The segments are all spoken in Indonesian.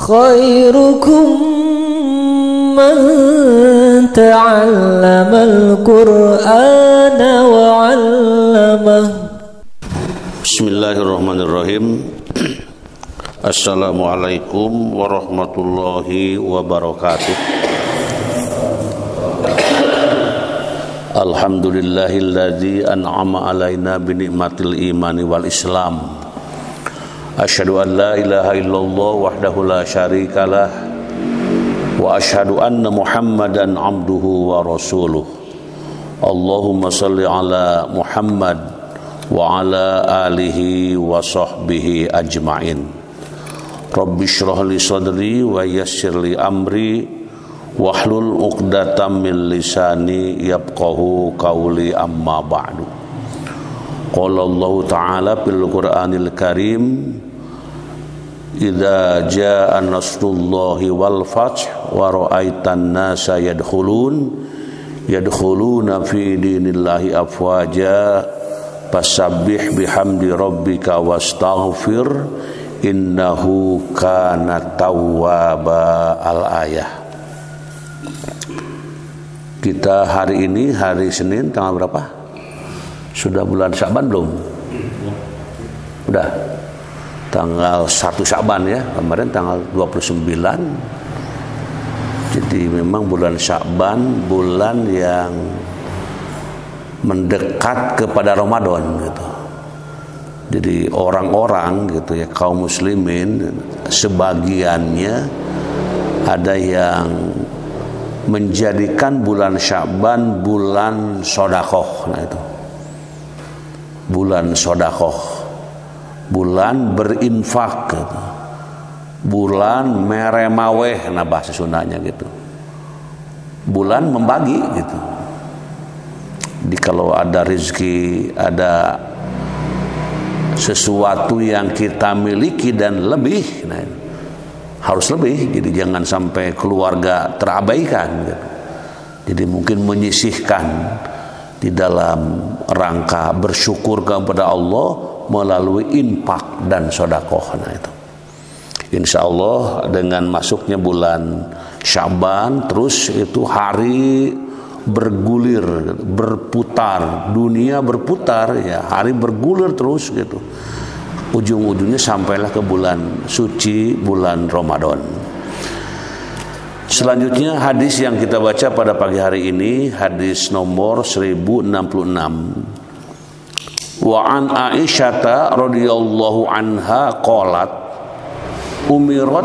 khairukum man ta'allamal Qur'ana wa 'allamah. Bismillahirrahmanirrahim. Assalamualaikum warahmatullahi wabarakatuh. Alhamdulillahilladzi an'ama alaina binikmatil imani wal islam. Asyhadu an la ilaha illallah wahdahu la syarikalah wa asyhadu anna Muhammadan abduhu wa rasuluh. Allahumma salli ala Muhammad wa ala alihi wa sahbihi ajma'in. Rabbi shrah li sadri wa yassir li amri wahlul 'uqdatam min lisani yafqahu qawli, amma ba'du. Qala Allah ta'ala fil Qur'anil Karim, idza jaa nasrullahi wal fath wa ra'aitan nasa yadkhuluna fi dinillahi afwaja fasabbih bihamdi rabbika wastaghfir innahu kana tawwaba. Al-ayah. Kita hari ini hari Senin tanggal berapa? Sudah bulan Sya'ban belum? Udah. Tanggal 1 Sya'ban ya. Kemarin tanggal 29. Jadi memang bulan Sya'ban bulan yang mendekat kepada Ramadan gitu. Jadi orang-orang gitu ya, kaum muslimin sebagiannya ada yang menjadikan bulan Sya'ban bulan sedekah. Nah itu. Bulan sedekah. Bulan berinfak gitu. Bulan meremaweh, nah bahasa Sundanya gitu. Bulan membagi gitu. Jadi kalau ada rezeki, ada sesuatu yang kita miliki dan lebih, nah, harus lebih. Jadi jangan sampai keluarga terabaikan gitu. Jadi mungkin menyisihkan di dalam rangka bersyukur kepada Allah melalui infak dan sedekah. Nah itu. Insyaallah dengan masuknya bulan Sya'ban terus itu hari bergulir, berputar, dunia berputar ya, hari bergulir terus gitu. Ujung-ujungnya sampailah ke bulan suci, bulan Ramadan. Selanjutnya hadis yang kita baca pada pagi hari ini, hadis nomor 1066. Wa an Aisyata radhiyallahu anha qalat umirat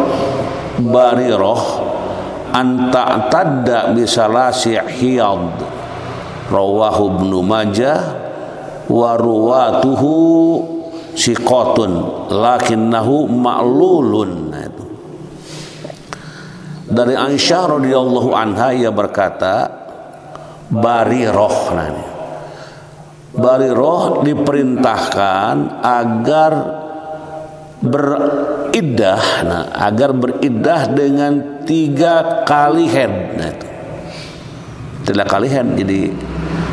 Barirah an ta'tadda bi salasi hiyad, rawahu Ibnu Majah wa ruwatuhu siqatun lakinnahu ma'lulun. Nah, itu. Dari Aisyah radhiyallahu anha, ia berkata, Barirah, nah ini. Barirah diperintahkan agar beriddah, nah, agar beriddah dengan 3 kali haid. Nah, itu 3 kali haid, jadi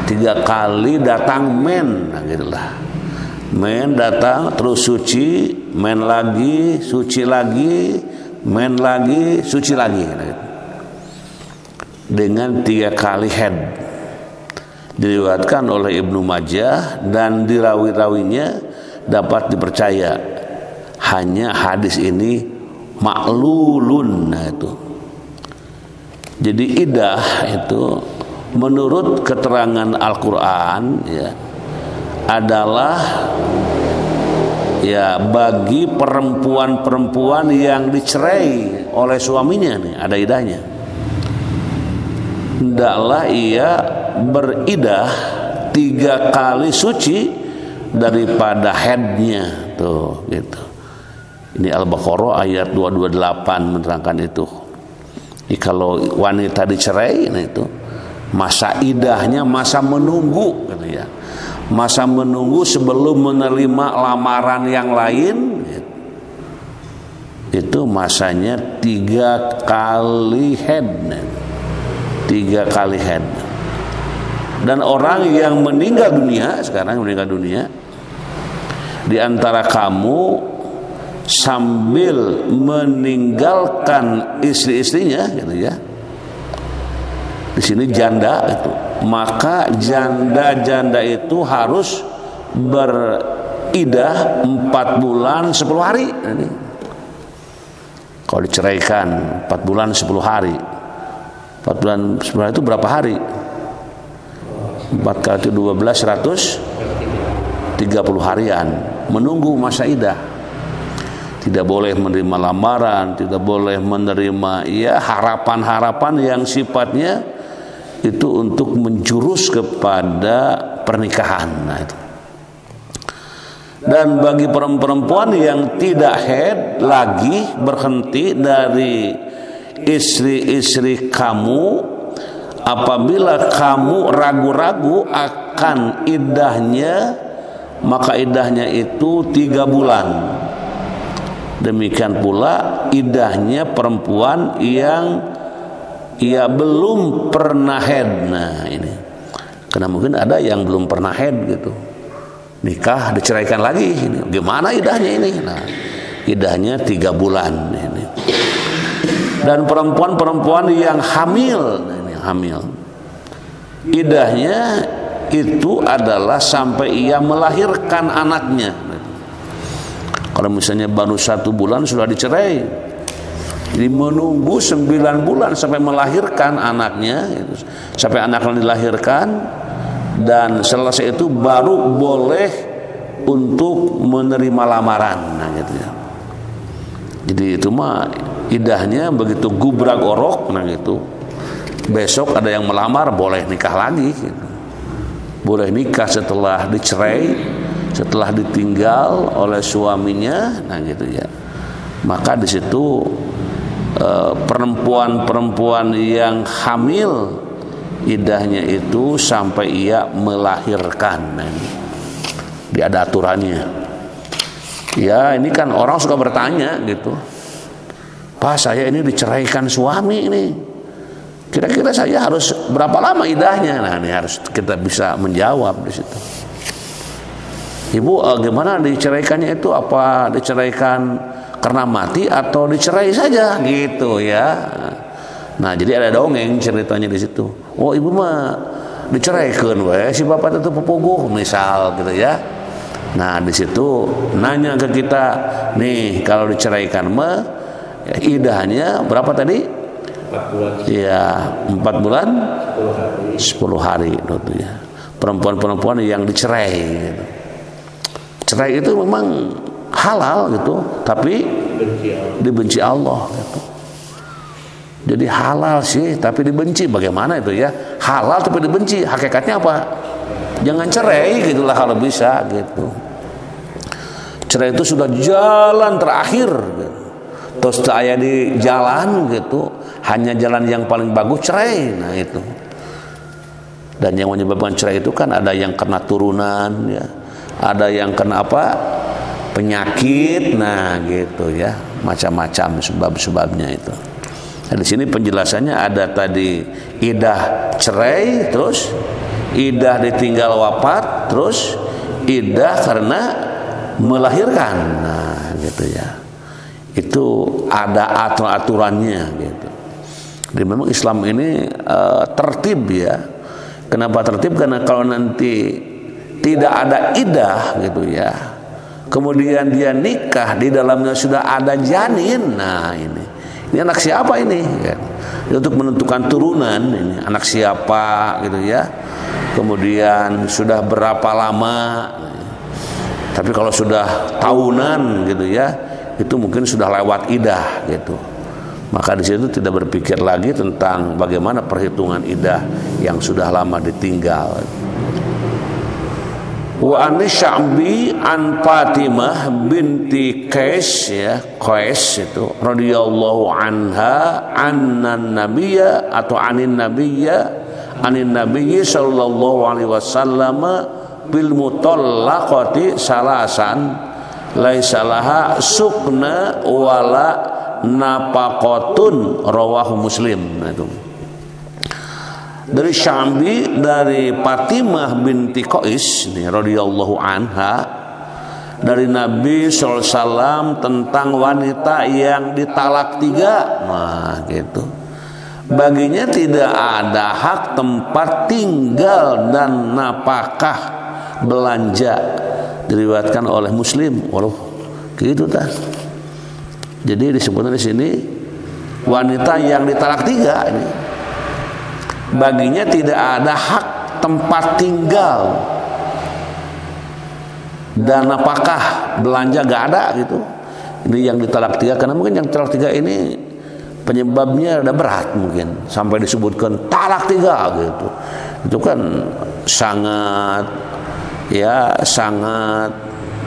3 kali datang men, nah, gitulah. Men datang terus suci, men lagi, suci lagi, men lagi, suci lagi, nah, gitu. Dengan 3 kali haid. Diriwayatkan oleh Ibnu Majah dan dirawi-rawinya dapat dipercaya. Hanya hadis ini maklulun. Nah itu. Jadi iddah itu menurut keterangan Al-Qur'an ya adalah ya bagi perempuan-perempuan yang dicerai oleh suaminya nih, ada iddahnya. Hendaklah ia beridah 3 kali suci daripada haidnya tuh gitu. Ini Al-Baqarah ayat 228 menerangkan itu. Jadi kalau wanita dicerai, nah itu masa iddahnya masa menunggu gitu ya. Masa menunggu sebelum menerima lamaran yang lain gitu. Itu masanya 3 kali haid. 3 kali haid. Dan orang yang meninggal dunia, sekarang meninggal dunia, di antara kamu sambil meninggalkan istri-istrinya gitu ya. Di sini janda itu, maka janda-janda itu harus beridah 4 bulan 10 hari. Kalau diceraikan 4 bulan 10 hari, 4 bulan 10 hari itu berapa hari? 4 kali 12 130 harian menunggu masa idah. Tidak boleh menerima lamaran, tidak boleh menerima ya harapan-harapan yang sifatnya itu untuk menjurus kepada pernikahan. Nah, itu. Dan bagi perempuan yang tidak haid lagi, berhenti dari istri-istri kamu, apabila kamu ragu-ragu akan idahnya, maka idahnya itu 3 bulan. Demikian pula idahnya perempuan yang ia belum pernah haid. Nah ini, karena mungkin ada yang belum pernah haid gitu, nikah diceraikan lagi. Ini gimana idahnya ini? Nah, idahnya 3 bulan ini. Dan perempuan-perempuan yang hamil, nah ini hamil, idahnya itu adalah sampai ia melahirkan anaknya. Kalau misalnya baru 1 bulan sudah dicerai, jadi menunggu 9 bulan sampai melahirkan anaknya, sampai anaknya dilahirkan, dan selesai itu baru boleh untuk menerima lamaran. Nah gitu ya. Jadi itu mah idahnya begitu gubrak orok, nah gitu. Besok ada yang melamar, boleh nikah lagi gitu. Boleh nikah setelah dicerai, setelah ditinggal oleh suaminya, nah gitu ya. Maka di situ perempuan-perempuan yang hamil idahnya itu sampai ia melahirkan. Nah, ini dia ada aturannya. Ya ini kan orang suka bertanya gitu, Pak saya ini diceraikan suami ini, kira-kira saya harus berapa lama idahnya? Nah ini harus kita bisa menjawab di situ. Ibu gimana diceraikannya itu, apa diceraikan karena mati atau dicerai saja gitu ya. Nah jadi ada dongeng ceritanya di situ. Oh ibu mah diceraikan we si bapak itu pepuguh misal gitu ya. Nah di situ nanya ke kita, nih kalau diceraikan mah ya, idahnya berapa tadi? 4 bulan. Iya 4 bulan 10 hari gitu ya. Perempuan-perempuan yang dicerai gitu. Cerai itu memang halal gitu, tapi dibenci Allah gitu. Jadi halal sih tapi dibenci, bagaimana itu ya? Halal tapi dibenci, hakikatnya apa? Jangan cerai gitulah kalau bisa gitu. Cerai itu sudah jalan terakhir gitu. Terus saya di jalan gitu, hanya jalan yang paling bagus cerai. Nah itu. Dan yang menyebabkan cerai itu kan ada yang kena turunan ya, ada yang kena apa? Penyakit, nah gitu ya, macam-macam sebab-sebabnya itu. Nah, di sini penjelasannya ada tadi idah cerai, terus idah ditinggal wafat, terus idah karena melahirkan. Nah, gitu ya. Itu ada aturan-aturannya gitu. Jadi memang Islam ini tertib ya. Kenapa tertib? Karena kalau nanti tidak ada idah gitu ya, kemudian dia nikah, di dalamnya sudah ada janin. Nah ini anak siapa ini ya. Untuk menentukan turunan, ini anak siapa gitu ya, kemudian sudah berapa lama. Tapi kalau sudah tahunan gitu ya, itu mungkin sudah lewat idah gitu. Maka di situ tidak berpikir lagi tentang bagaimana perhitungan idah yang sudah lama ditinggal. Wa an Sya'bi an Fatimah binti Qais ya, Qais itu radhiyallahu anha annan nabiyya atau anin nabiyya sallallahu alaihi wasallam bil mutallaqati salasan laisa laha sukna wala nafaqatun, rawahu Muslim. Nah, itu dari Sya'bi dari Fatimah binti Qais radhiyallahu anha, dari Nabi SAW tentang wanita yang ditalak 3. Nah gitu, baginya tidak ada hak tempat tinggal dan napakah belanja, diriwayatkan oleh Muslim. Waduh gitu dah. Jadi disebutkan di sini wanita yang ditalak 3 ini baginya tidak ada hak tempat tinggal dan apakah belanja, gak ada gitu. Ini yang ditalak 3 karena mungkin yang talak 3 ini penyebabnya ada berat, mungkin sampai disebutkan talak 3 gitu. Itu kan sangat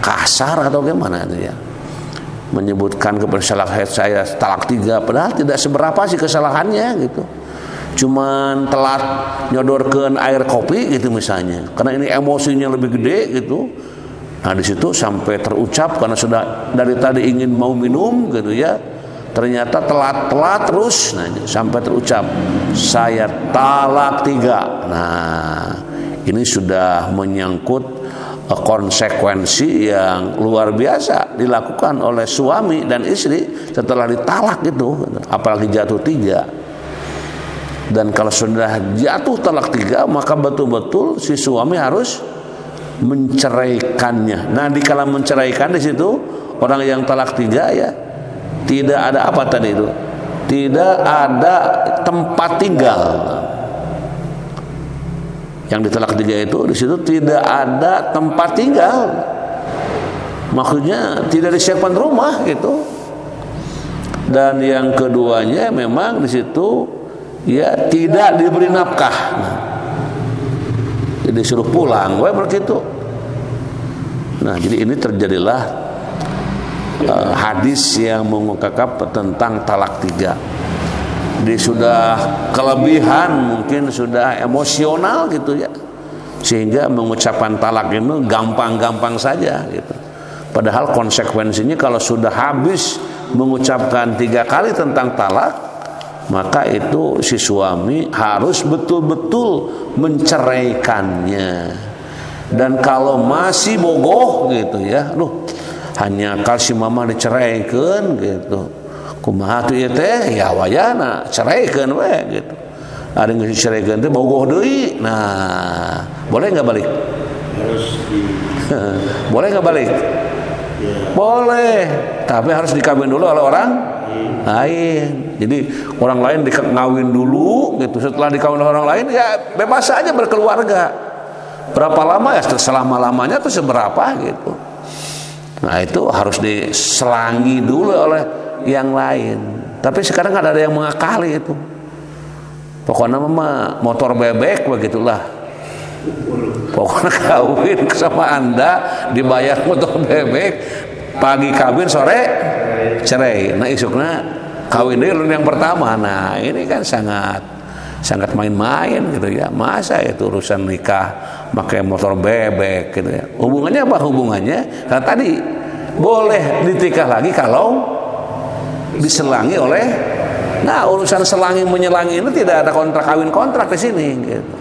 kasar atau gimana itu ya, menyebutkan kepada saya talak 3 padahal tidak seberapa sih kesalahannya gitu. Cuman telat nyodorkan air kopi gitu misalnya, karena ini emosinya lebih gede gitu. Nah di situ sampai terucap karena sudah dari tadi ingin mau minum gitu ya, ternyata telat terus. Nah sampai terucap saya talak 3. Nah ini sudah menyangkut konsekuensi yang luar biasa dilakukan oleh suami dan istri setelah ditalak gitu, apalagi jatuh 3. Dan kalau sudah jatuh talak 3 maka betul-betul si suami harus menceraikannya. Nah dikala menceraikan di situ orang yang talak 3 ya tidak ada apa tadi itu, tidak ada tempat tinggal. Yang ditalak 3 itu di situ tidak ada tempat tinggal, maksudnya tidak disiapkan rumah gitu. Dan yang keduanya memang di situ ya tidak diberi nafkah. Nah, jadi disuruh pulang, begitu. Nah, jadi ini terjadilah hadis yang mengungkap tentang talak 3. Dia sudah kelebihan, mungkin sudah emosional gitu ya, sehingga mengucapkan talak itu gampang-gampang saja gitu. Padahal konsekuensinya kalau sudah habis mengucapkan 3 kali tentang talak, maka itu si suami harus betul-betul menceraikannya. Dan kalau masih bogoh gitu ya, hanya kasih mama diceraikan gitu, kumaha tuh ieu teh ya wayana ceraikan we gitu. Ada yang diceraikan teh bogoh deui. Nah, boleh nggak balik? Boleh nggak balik? Boleh, tapi harus dikawin dulu oleh orang lain. Jadi orang lain dikawin dulu gitu, setelah dikawin oleh orang lain ya bebas saja berkeluarga. Berapa lama ya, selama-lamanya tuh seberapa gitu. Nah itu harus diselangi dulu oleh yang lain. Tapi sekarang ada yang mengakali itu. Pokoknya mah motor bebek begitulah. Pokoknya kawin sama Anda dibayar motor bebek, pagi kawin sore cerai. Nah isukna kawin dulu yang pertama. Nah ini kan sangat main-main gitu ya. Masa itu urusan nikah pakai motor bebek gitu ya. Hubungannya apa hubungannya? Karena tadi boleh ditikah lagi kalau diselangi oleh. Nah urusan selangi menyelangi ini tidak ada kontrak di sini gitu.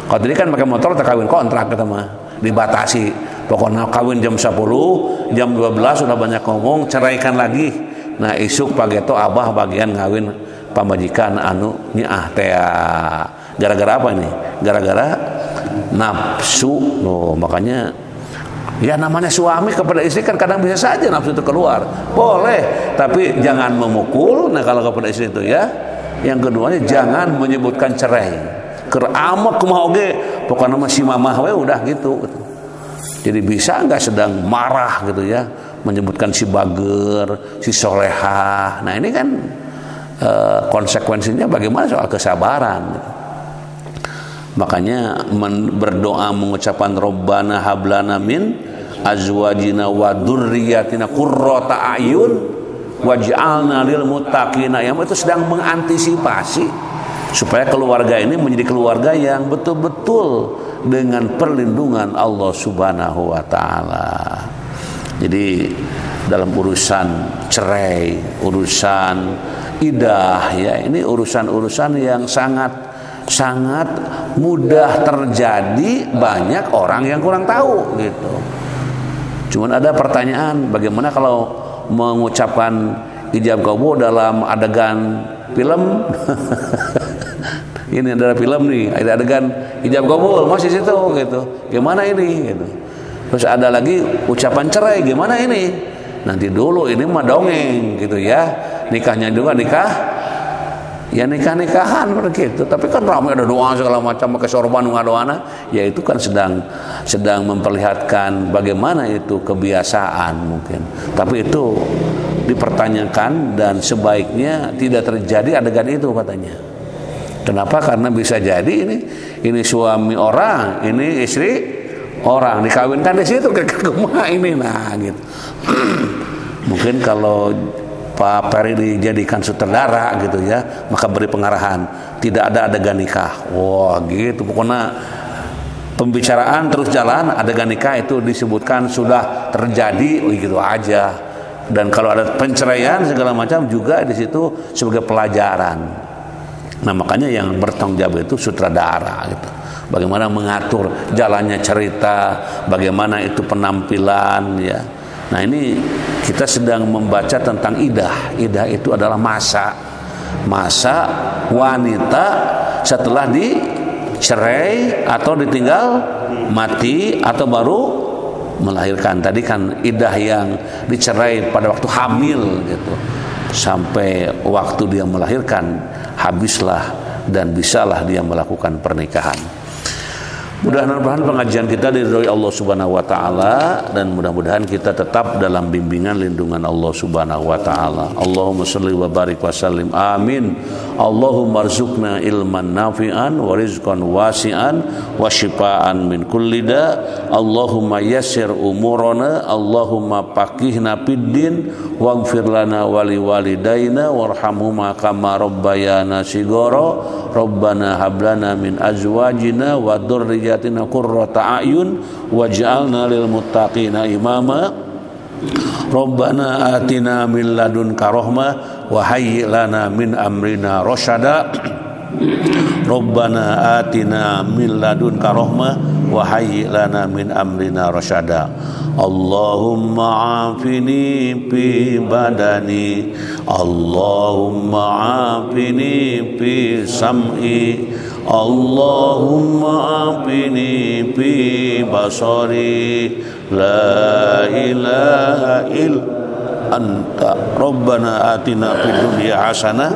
Kalau tadi kan pakai motor terkawin kontrak kita mah dibatasi. Pokoknya kawin jam 10, jam 12 sudah banyak ngomong, ceraikan lagi. Nah isuk pageto abah bagian ngawin pamajikan anu nyiah teh. Gara-gara apa ini? Gara-gara nafsu. Makanya ya namanya suami kepada istri kan kadang bisa saja nafsu itu keluar. Boleh, tapi jangan memukul. Nah kalau kepada istri itu ya. Yang keduanya jangan menyebutkan cerai. Keramak kumaha oge, pokoknya masih mamah we udah gitu. Jadi bisa nggak sedang marah gitu ya, menyebutkan si bager, si solehah. Nah ini kan konsekuensinya bagaimana soal kesabaran gitu. Makanya berdoa mengucapkan Rabbana hablana min azwajina wa dzurriyyatina qurrata a'yun waj'alna lil muttaqina, yang itu sedang mengantisipasi supaya keluarga ini menjadi keluarga yang betul-betul dengan perlindungan Allah Subhanahu wa taala. Jadi dalam urusan cerai, urusan idah ya, ini urusan-urusan yang sangat mudah terjadi, banyak orang yang kurang tahu gitu. Cuman ada pertanyaan, bagaimana kalau mengucapkan ijab qabul dalam adegan film? Ini adalah film nih, ada adegan ijab qabul masih situ gitu. Gimana ini gitu. Terus ada lagi ucapan cerai, gimana ini? Nanti dulu, ini mah dongeng gitu ya. Nikahnya juga nikah, ya nikah-nikahan begitu. Tapi kan ramai ada doa segala macam, pakai sorban ngadoana. Ya itu kan sedang memperlihatkan bagaimana itu kebiasaan mungkin. Tapi itu dipertanyakan dan sebaiknya tidak terjadi adegan itu katanya. Kenapa? Karena bisa jadi ini suami orang, ini istri orang, dikawinkan di situ ke rumah ini, nah gitu. Mungkin kalau Pak Peri dijadikan sutradara gitu ya, maka beri pengarahan, tidak ada adegan nikah. Wah gitu, pokoknya pembicaraan terus jalan, adegan nikah itu disebutkan sudah terjadi, gitu aja. Dan kalau ada penceraian segala macam juga di situ sebagai pelajaran. Nah makanya yang bertanggung jawab itu sutradara gitu. Bagaimana mengatur jalannya cerita, bagaimana itu penampilan ya. Nah ini kita sedang membaca tentang idah. Idah itu adalah masa wanita setelah dicerai atau ditinggal mati atau baru melahirkan. Tadi kan idah yang dicerai pada waktu hamil gitu, sampai waktu dia melahirkan habislah dan bisalah dia melakukan pernikahan. Mudah-mudahan pengajian kita diridhoi Allah Subhanahu wa taala dan mudah-mudahan kita tetap dalam bimbingan lindungan Allah Subhanahu wa taala. Allahumma shalli wa barik wa sallim. Amin. Allahumma arzuqna ilman nafi'an wa rizqan wasi'an wa shifaan min kulli da. Allahumma yassir umurana, Allahumma faqihna fid din waghfir lana wa liwalidayna warhamhuma kama rabbayana shighara. Rabbana hab lana min azwajina wa dzurriyyatina qurrata a'yun waj'alna lil muttaqina imama. Rabbana atina min ladunka rahmah wa hayyi lana min amrina rasyada. Rabbana atina min ladunka rahmah wa hayyi lana min amrina rasyada. Allahumma afini fi badani, Allahumma afini fi sam'i, Allahumma afini fi basari, la ilaha illa anta. Rabbana atina fid dunya hasanah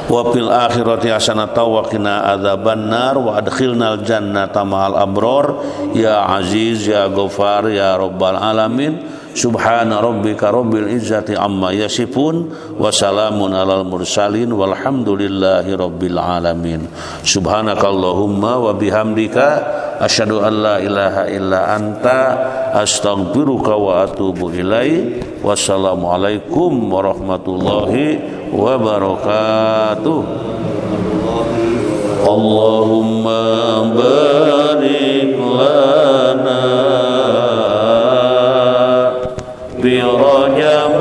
wa fil akhirati hasanatan wa qina adzabannar wa adkhilnal jannata ma'al abrar ya aziz ya ghafar ya rabbal alamin. Subhana rabbika rabbil izzati amma yasifun wa salamun alal mursalin walhamdulillahi rabbil alamin. Subhanakallahumma wa bihamdika asyhadu an la ilaha illa anta astaghfiruka wa atubu ilaik. Wassalamualaikum warahmatullahi wabarakatuh. Allahumma barik lana bi Rajab